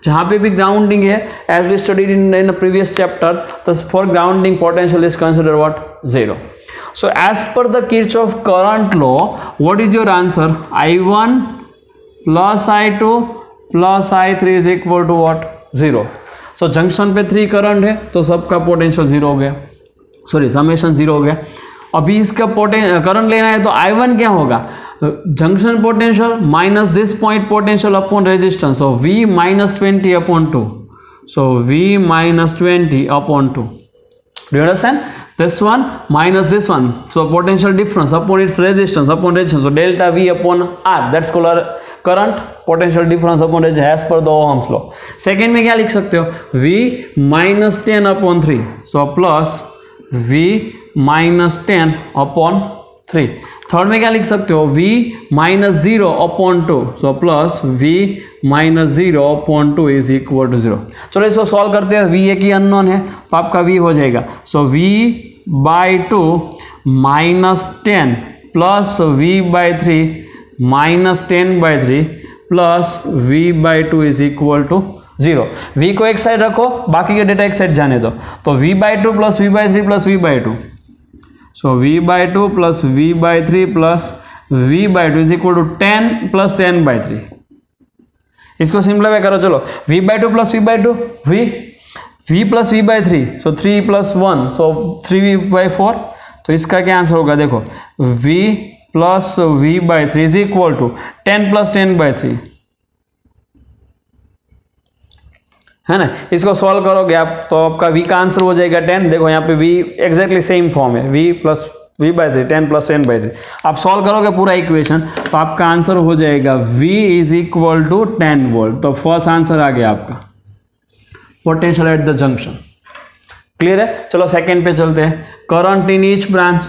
जहाँ पे भी ग्राउंडिंग है, as we studied in previous chapter, तो for grounding potential is consider what, 0. So as per the Kirchhoff current law, what is your answer? I1 plus I2 plus I3 is equal to what, 0. So junction पे 3 करंट है तो सबका पोटेंशियल 0 हो गया, सॉरी समेशन 0 हो गया। अभी इसका करंट लेना है तो I1 क्या होगा, junction potential minus this point potential upon resistance, so V minus 20 upon 2, so V minus 20 upon 2. Do you understand? This one minus this one, so potential difference upon its resistance, so delta V upon R, that's called our current potential difference upon resistance as per the Ohm's law. Second में क्या लिख सकते हो, V minus 10 upon 3, so plus V minus 10 upon 3. Third में क्या लिख सकते हो, V minus 0 upon 2, so plus V minus 0 upon 2 is equal to 0. चलो इसको सॉल्व करते हैं। V एक ही अननोन है तो आपका V हो जाएगा, so V by 2 minus 10 plus V by 3 minus 10 by 3 plus V by 2 is equal to 0. V को एक साइड रखो, बाकी के डेटा एक साइड जाने दो, तो V by 2 plus V by 3 plus V by 2, so V by 2 plus V by 3 plus V by 2 is equal to 10 plus 10 by 3. इसको सिंप्लीफाई करो, चलो V by 2 plus V by 2, V plus V by 3, so 3 plus 1, so 3V by 4. तो इसका क्या आंसर होगा, देखो V plus V by 3 is equal to 10 plus 10 by 3, है ना। इसको सॉल्व करोगे आप तो आपका V का आंसर हो जाएगा 10। देखो यहाँ पे V एग्जैक्टली सेम फॉर्म है, V plus V by 3, 10 plus 10 by 3। आप सॉल्व करोगे पूरा इक्वेशन तो आपका आंसर हो जाएगा V is equal to 10 volt. तो फर्स्ट आंसर आ गया आपका, potential at the junction. Clear है? चलो सेकेंड पे चलते हैं, करंट इन ईच ब्रांच।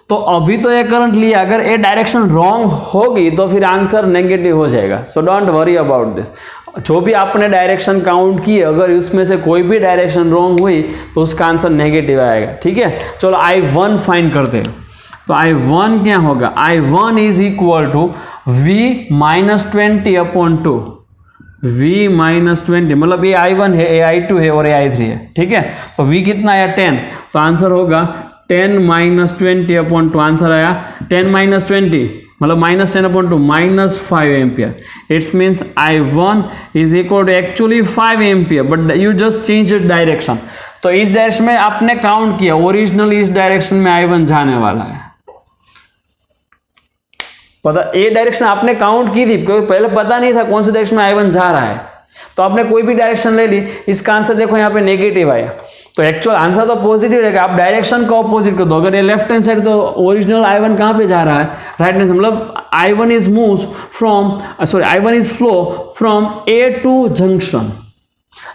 तो अभी तो ये करंट लिया, अगर ये डायरेक्शन रॉन्ग होगी तो फिर आंसर नेगेटिव हो जाएगा। सो डोंट वरी अबाउट दिस। जो भी आपने डायरेक्शन काउंट की, अगर उसमें से कोई भी डायरेक्शन रॉन्ग हुई तो उसका आंसर नेगेटिव आएगा। ठीक है, चलो I1 फाइंड करते हैं। तो I1 क्या होगा, I1 is equal to V minus 20 upon 2, V minus 20, मतलब ये I1 है, ये I2 है और ये I3 है। ठीक है, तो V कितना आया 10, तो आंसर होगा 10 माइनस 20 अपॉन 2। आंसर आया 10 माइनस 20 मतलब minus 10 upon 2 minus 5 ampere. It's means I1 is equal to actually 5 ampere, but you just change it direction. तो इस डायरेक्शन में आपने काउंट किया, ओरिजिनल इस डायरेक्शन में I1 जाने वाला है। पता ए डायरेक्शन आपने काउंट की थी क्योंकि पहले पता नहीं था कौन सी डायरेक्शन में I1 जा रहा है, तो आपने कोई भी डायरेक्शन ले ली, इसका आंसर देखो यहाँ पे नेगेटिव आया, तो एक्चुअल आंसर तो पॉजिटिव रहेगा, आप डायरेक्शन को अपोजिट कर दो। अगर ये लेफ्ट हैंड साइड तो ओरिजिनल I1 कहाँ पे जा रहा है, राइट हैंड, मतलब I1 is moves from I1 is flow from A to junction.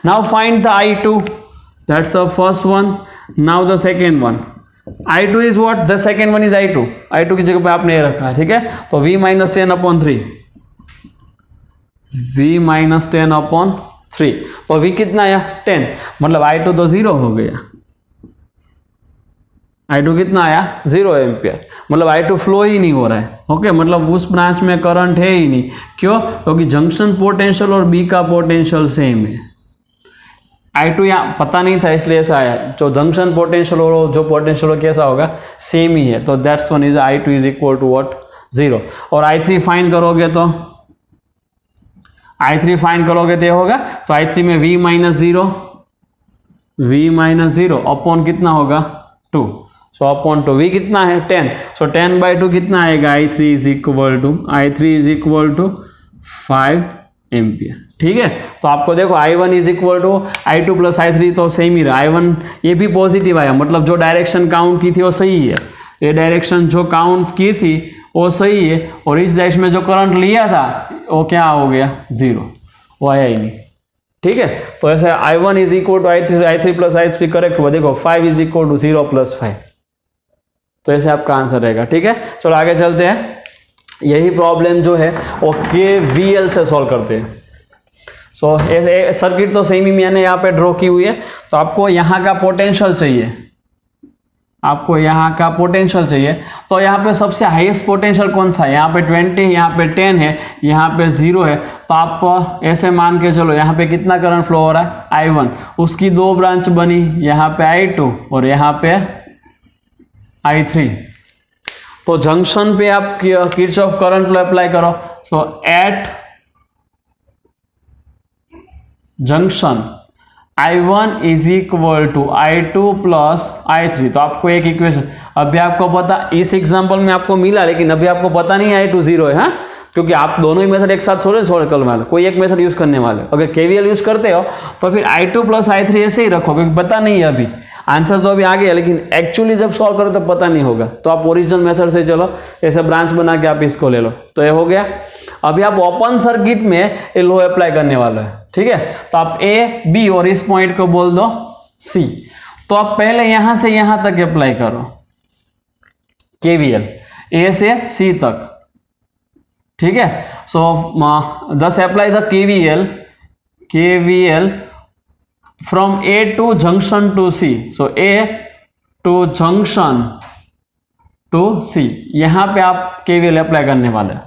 Now find the I2, that's the first one. Now the second one, I2 is what, the second one is I2, I2 की जगह पे आपने ये रखा है, ठीक है। तो V माइनस 10/3, V माइनस 10/3, तो V कितना आया 10, मतलब I2 तो 0 हो गया, I2 कितना आया 0 एम्पियर, मतलब I2 फ्लो ही नहीं हो रहा है, ओके, मतलब उस ब्रांच में करंट है ही नहीं। क्यों? क्योंकि जंक्शन पोटेंशियल और B का पोटेंशियल सेम है। I2 यहाँ पता नहीं था इसलिए ऐसा आया, जो जंक्शन पोटेंशियल और जो पोटेंशियल कैसा होगा सेम ही है, तो that's one is I2 is equal to what 0। और I3 फाइंड करोगे तो I3 फाइंड करोगे तो ये होगा, तो I3 में V माइनस 0 अपॉन कितना होगा 2, सो अपॉन 2, V कितना है 10, सो 10/2 कितना आएगा, I3 is equal to 5 ampere, ठीक है। तो आपको देखो I1 is equal to I2 plus I3 तो सेम ही रहा, I1 ये भी पॉजिटिव आया, मतलब जो डायरेक्शन काउंट की थी वो सही है, ये डायरेक्शन जो काउंट की थी वो सही है, और इस डायरेक्शन में जो करंट लिया था वो क्या हो गया 0, वो आया ही नहीं, ठीक है। तो ऐसे I1 is equal to I3 plus I3 correct हुआ, देखो 5 इज इक्वल टू 0 प्लस 5, तो ऐसे आपका आंसर रहेगा, ठीक है। चलो आगे चलते हैं, यही प्रॉब्लम जो है वो KVL से सॉल्व करते हैं। सो ऐसे सर्किट तो सेम ही मैंने यहाँ पे ड्रॉ की हुई है, तो आपको यहाँ का पोटेंशियल चाहिए, तो यहाँ पे सबसे हाईएस्ट पोटेंशियल कौन सा है, यहाँ पे 20, यहाँ पे 10 है, यहाँ पे 0 है, तो आप ऐसे मान के चलो यहाँ पे कितना करंट फ्लो हो रहा है I1, उसकी दो ब्रांच बनी, यहाँ पे I2 और यहाँ पे I3, तो जंक्शन पे आप किरचॉफ करंट लॉ अप्लाई करो। So at junction I1 is equal to I2 plus I3, तो आपको एक इक्वेशन, अभी आपको पता इस एग्जांपल में आपको मिला, लेकिन अभी आपको पता नहीं I2 0 है, हाँ, क्योंकि आप दोनों ही मेथड एक साथ सोल्व करने वाले, कोई एक मेथड यूज करने वाले। अगर KVL यूज करते हो तो फिर I2 प्लस I3 ऐसे ही रखो, क्योंकि पता नहीं है अभी, आंसर तो अभी आ गया, लेकिन एक्चुअली जब सॉल्व करो तो पता नहीं होगा, तो आप ओरिजिनल मेथड से चलो, ऐसे ब्रांच बना के आप इसको ले लो, तो ये हो गया। अभी आप ओपन सर्किट में ये लॉ अप्लाई करने वाला है, ठीक है। तो आप A B और इस पॉइंट को बोल दो C, तो आप पहले यहां से यहां तक अप्लाई करो KVL, A से C तक, ठीक है। सो thus apply the KVL from A to junction to C, so A to junction to C, यहां पे आप KVL अप्लाई करने वाले हैं,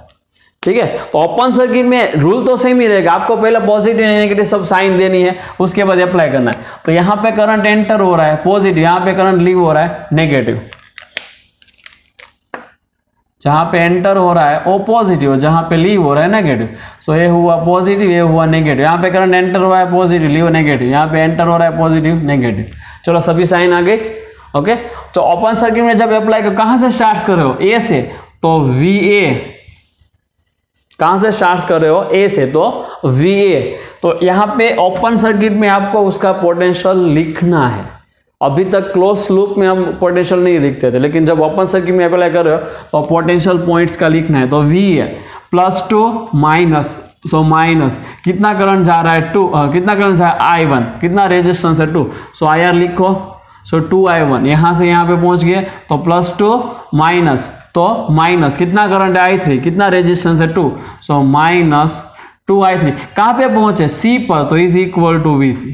ठीक है। तो ओपन सर्किट में रूल तो सेम ही रहेगा, आपको पहले पॉजिटिव नेगेटिव सब साइन देनी है, उसके बाद अप्लाई करना है। तो यहाँ पे करंट एंटर हो रहा है पॉजिटिव, यहाँ पे करंट लीव हो रहा है नेगेटिव, जहां पे एंटर हो रहा है वो पॉजिटिव, जहां पे लीव हो रहा है नेगेटिव। सो ये हुआ पॉजिटिव, ये हुआ नेगेटिव, यहाँ पे करंट एंटर हुआ है पॉजिटिव, लीव नेगेटिव, यहाँ पे एंटर हो रहा है पॉजिटिव नेगेटिव। चलो सभी साइन आ गए, ओके। तो ओपन सर्किट में जब अप्लाई करो, कहां से स्टार्ट कर रहे हो, ए से, तो VA, कहां से स्टार्ट कर रहे हो, ए से, तो VA। तो यहाँ पे ओपन सर्किट में आपको उसका पोटेंशियल लिखना है, अभी तक क्लोज लूप में हम पोटेंशियल नहीं लिखते थे, लेकिन जब ओपन सर्किट में अप्लाई कर रहे हो तो पोटेंशियल पॉइंट्स का लिखना है। तो VA +2 माइनस, सो माइनस कितना करंट जा रहा है 2, कितना करंट जा रहा है I1, कितना रेजिस्टेंस है 2, सो IR लिखो, सो 2I1, यहां से यहां पे पहुंच गए, तो +2 माइनस, तो माइनस कितना करंट है I3, कितना रेजिस्टेंस है 2, सो माइनस 2I3, कहां पे पहुंचे C पर, तो इज इक्वल टू VC।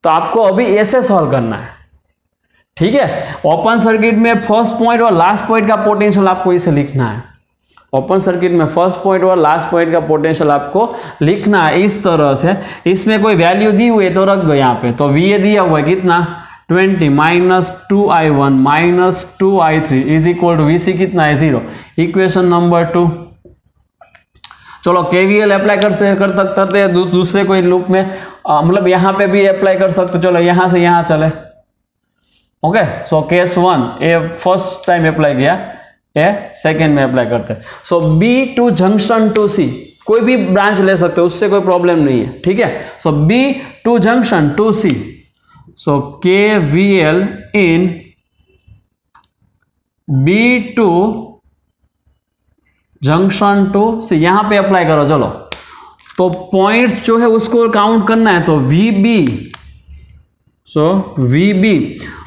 तो आपको अभी ऐसे सॉल्व करना है, ठीक है। ओपन सर्किट में फर्स्ट पॉइंट और लास्ट पॉइंट का पोटेंशियल आपको इसे लिखना है, ओपन सर्किट में फर्स्ट पॉइंट और लास्ट पॉइंट का पोटेंशियल आपको लिखना है इस तरह से। इसमें कोई वैल्यू दी हुई है तो रख दो यहाँ पे, तो VA दिया हुआ है कितना 20 minus 2I1 minus 2I3 is equal to VC कितना है 0, इक्वेशन नंबर 2। चलो KVL अप्लाई कर सकते हैं दूसरे कोई लूप में, मतलब यहाँ पे भी अप्लाई कर सकते हो। चलो यहाँ से यहाँ चले, okay. So case 1 a first time apply किया, सेकेंड में अप्लाई करते हैं। So B to junction to C, कोई भी ब्रांच ले सकते हो, उससे कोई प्रॉब्लम नहीं है, ठीक है। So B to junction to C, so KVL in B to junction to C, यहां पे अप्लाई करो। चलो, तो पॉइंट्स जो है उसको काउंट करना है, तो VB, सो VB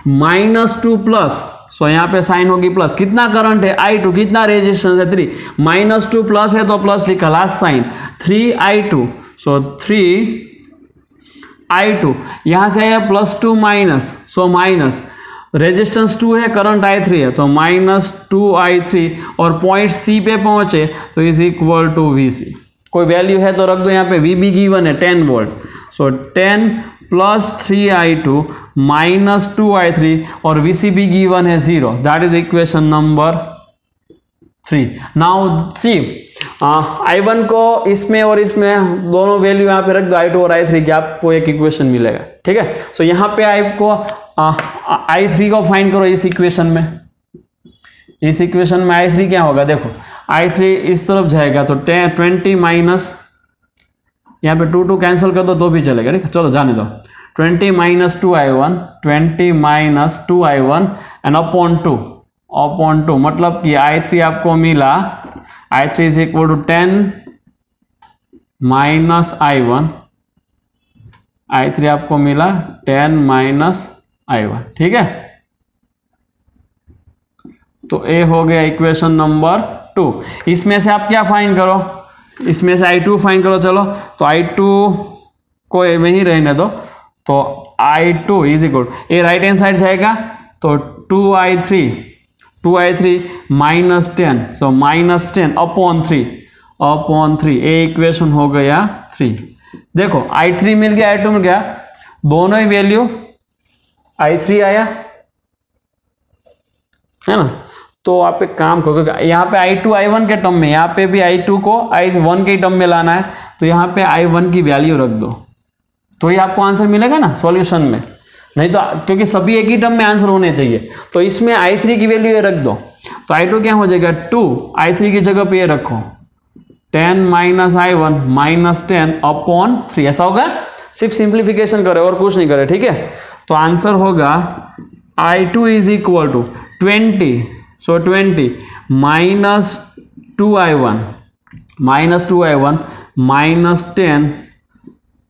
-2 प्लस, सो यहां पे साइन होगी प्लस, कितना करंट है I2, कितना रेजिस्टेंस है 3, -2 प्लस है तो प्लस लिखा, लास्ट साइन 3I2, सो 3I2, यहां से है +2 माइनस, सो माइनस, रेजिस्टेंस 2 है, करंट I3 है, तो -2I3, और पॉइंट C पे पहुंचे तो इज इक्वल टू VC। कोई वैल्यू है तो रख दो, यहाँ पे VB गिवन है 10 वोल्ट, सो 10 प्लस 3I2 माइनस 2I3, और VC भी गिवन है 0, that is equation number 3। Now see, I1 को इसमें और इसमें दोनों वैल्यू यहाँ पे रख दो, I2 और I3 की, आपको एक इक्वेशन मिलेगा, ठीक है। सो यहाँ पे I3 को फाइंड करो इस इक्वेशन में। इस इक्वेशन में I3 क्या होगा, देखो I3 इस तरफ जाएगा तो 20 माइनस, यहाँ पे 2 कैंसिल कर दो तो भी चलेगा, ठीक है, चलो जाने दो। 20 minus 2I1, 20 minus 2I1 and upon 2, मतलब कि I3 आपको मिला, I3 is equal to 10 minus I1, I3 आपको मिला 10 माइनस I1, ठीक है। तो ए हो गया इक्वेशन नंबर 2। इसमें से आप क्या फाइंड करो, इसमें से I2 फाइंड करो। चलो, तो I2 को वहीं रहने दो, तो I2 इज इक्वल, ये राइट हैंड साइड जाएगा तो 2I3 minus 10, so minus 10 upon 3, ये इक्वेशन हो गया 3। देखो I3 मिल गया, I2 मिल गया, दोनों ही वैल्यू I3 आया है ना। तो आप एक काम करो, यहाँ पे I2 I1 के टर्म में, यहाँ पे भी I2 को I1 के टर्म में लाना है, तो यहाँ पे I1 की वैल्यू रख दो, तो ये आपको आंसर मिलेगा ना सॉल्यूशन में। नहीं तो, क्योंकि सभी एक ही टर्म में आंसर होने चाहिए, तो इसमें I3 की वैल्यू ये रख दो, तो I2 क्या हो जाएगा 2, I3 की जगह पे ये रखो 10 माइनस I1 माइनस 10 अपॉन 3, ऐसा होगा। सिर्फ सिंप्लीफिकेशन करे और कुछ नहीं करे, ठीक है। तो आंसर होगा I2 is equal to 20, so 20 minus 2I1 minus 10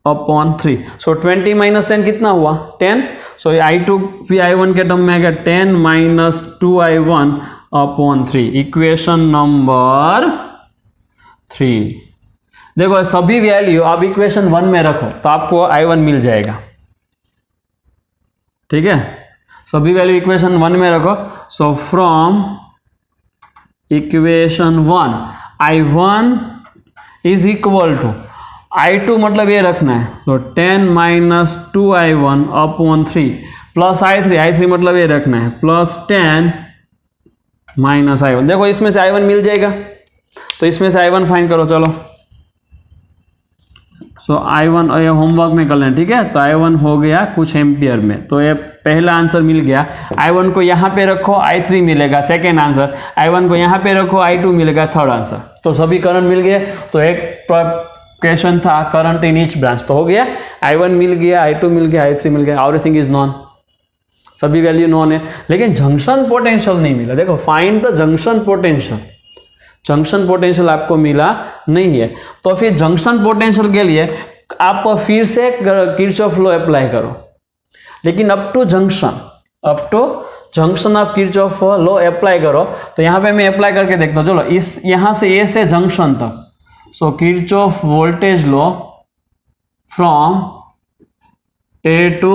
upon 3, so 20 minus 10 कितना हुआ 10, सो I2 भी I1 के टर्म में आएगा 10 minus 2I1 upon 3, equation number 3। देखो सभी वैल्यू आप इक्वेशन 1 में रखो तो आपको I1 मिल जाएगा, ठीक है। सभी वैल्यू इक्वेशन 1 में रखो, so from equation 1 I1 is equal to I2, मतलब ये रखना है, तो 10 minus 2I1 upon 3 plus I3 मतलब ये रखना है प्लस 10 माइनस I1। देखो इसमें से I1 मिल जाएगा, तो इसमें से I1 फाइंड करो। चलो, सो I1 ये होमवर्क में कर लें, ठीक है। तो I1 हो गया कुछ एम्पियर में, तो ये पहला आंसर मिल गया। I1 को यहाँ पे रखो, I3 मिलेगा सेकेंड आंसर, I1 को यहाँ पे रखो, I2 मिलेगा थर्ड आंसर। तो सभी करंट मिल गए, तो एक क्वेश्चन था करंट इन ईच ब्रांच, तो हो गया। I1 मिल गया, I2 मिल गया, I3 मिल गया, एवरीथिंग इज नॉन, सभी वैल्यू नॉन है, लेकिन जंक्शन पोटेंशियल नहीं मिला। देखो find the junction potential, junction potential आपको मिला नहीं है, तो फिर जंक्शन पोटेंशियल के लिए आप फिर से किरचॉफ लॉ अप्लाई करो, लेकिन up to junction of Kirchhoff law apply करो। तो यहाँ पे मैं अप्लाई करके देखता हूँ। चलो, इस यहाँ से ए से जंक्शन तक, so Kirchhoff voltage law from A to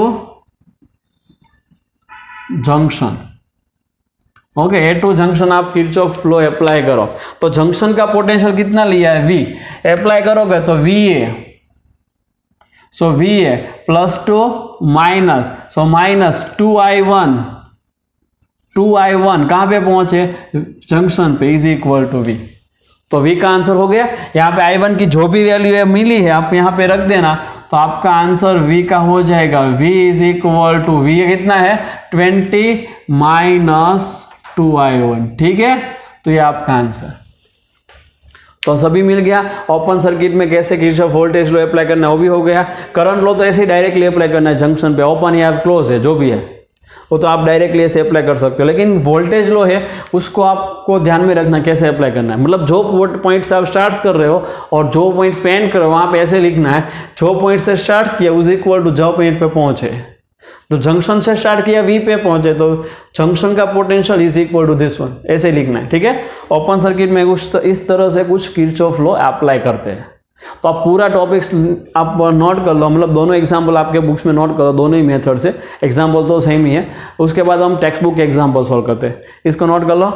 junction, okay, A to junction आप किरचॉफ लॉ अप्लाई करो। तो जंक्शन का पोटेंशियल कितना लिया है V, अप्लाई करोगे तो VA, सो VA plus 2 minus, so minus 2I1 कहां पे पहुंचे जंक्शन पे, इज इक्वल टू V। तो V का आंसर हो गया। यहाँ पे I1 की जो भी वैल्यू है मिली है आप यहाँ पे रख देना, तो आपका आंसर V का हो जाएगा। V is equal to, V कितना है 20 माइनस 2I1, ठीक है। तो ये आपका आंसर। तो सभी मिल गया। ओपन सर्किट में कैसे किरचॉफ वोल्टेज लॉ अप्लाई करना है वो भी हो गया। करंट लॉ तो ऐसे ही डायरेक्टली अप्लाई करना है जंक्शन पे, ओपन या क्लोज है जो भी है वो तो आप डायरेक्टली ऐसे अप्लाई कर सकते हो, लेकिन वोल्टेज लॉ है उसको आपको ध्यान में रखना कैसे अप्लाई करना है। मतलब जो पॉइंट से आप स्टार्ट कर रहे हो और जो पॉइंट्स पे एंड कर रहे हो वहां पे ऐसे लिखना है, जो पॉइंट से स्टार्ट किया उज इक्वल टू जो पॉइंट पे पहुंचे। तो जंक्शन से स्टार्ट किया वी पे पहुंचे तो जंक्शन का potential is equal to this one, ऐसे लिखना है। ठीक है, ओपन सर्किट में कुछ इस तरह से कुछ किरचॉफ लॉ अप्लाई करते हैं। तो आप पूरा टॉपिक्स आप नोट कर लो, मतलब दोनों एग्जाम्पल आपके बुक्स में नोट कर लो, दोनों ही मेथड से, एग्जाम्पल तो सेम ही है। उसके बाद हम टेक्स्ट बुक के एग्जाम्पल सॉल्व करते हैं, इसको नोट कर लो।